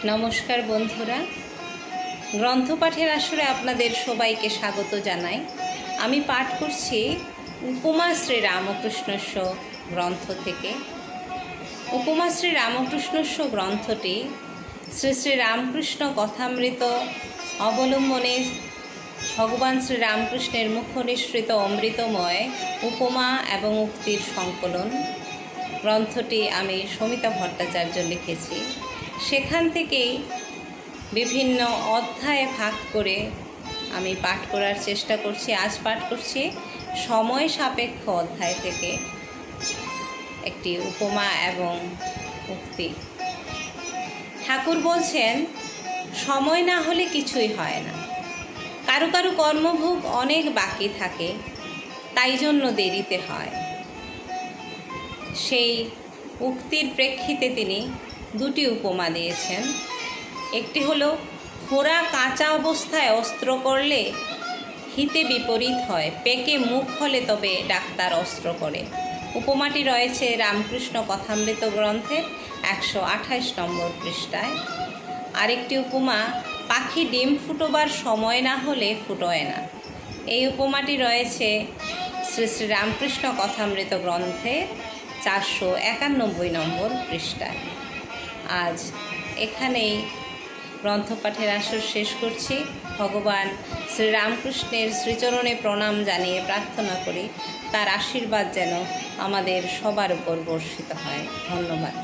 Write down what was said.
নমস্কার বন্ধুরা, গ্রন্থপাঠের আসরে আপনাদের সবাইকে স্বাগত জানাই। আমি পাঠ করছি উপমা শ্রী রামকৃষ্ণস্য গ্রন্থ থেকে। উপমা শ্রী রামকৃষ্ণস্য গ্রন্থটি শ্রী শ্রী রামকৃষ্ণ কথামৃত অবলম্বনে ভগবান শ্রী রামকৃষ্ণের মুখনিসৃত অমৃতময় উপমা এবং উক্তির সংকলন। গ্রন্থটি আমি সমিতা ভট্টাচার্য লিখেছি। সেখান থেকেই বিভিন্ন অধ্যায়ে ভাগ করে আমি পাঠ করার চেষ্টা করছি। আজ পাঠ করছি সময় সাপেক্ষ অধ্যায় থেকে একটি উপমা এবং উক্তি। ঠাকুর বলছেন, সময় না হলে কিছুই হয় না। কারো কারো কর্মভোগ অনেক বাকি থাকে, তাই জন্য দেরিতে হয়। সেই উক্তির প্রেক্ষিতে তিনি দুটি উপমা দিয়েছেন। একটি হলো, খোরা কাঁচা অবস্থায় অস্ত্র করলে হিতে বিপরীত হয়, পেকে মুখ হলে তবে ডাক্তার অস্ত্র করে। উপমাটি রয়েছে রামকৃষ্ণ কথামৃত গ্রন্থের 128 নম্বর পৃষ্ঠায়। আরেকটি উপমা, পাখি ডিম ফুটোবার সময় না হলে ফুটোয় না। এই উপমাটি রয়েছে শ্রী শ্রী রামকৃষ্ণ কথামৃত গ্রন্থের 491 নম্বর পৃষ্ঠায়। আজ এখানেই গ্রন্থপাঠের আসর শেষ করছি। ভগবান শ্রীরামকৃষ্ণের শ্রীচরণে প্রণাম জানিয়ে প্রার্থনা করি তার আশীর্বাদ যেন আমাদের সবার উপর বর্ষিত হয়। ধন্যবাদ।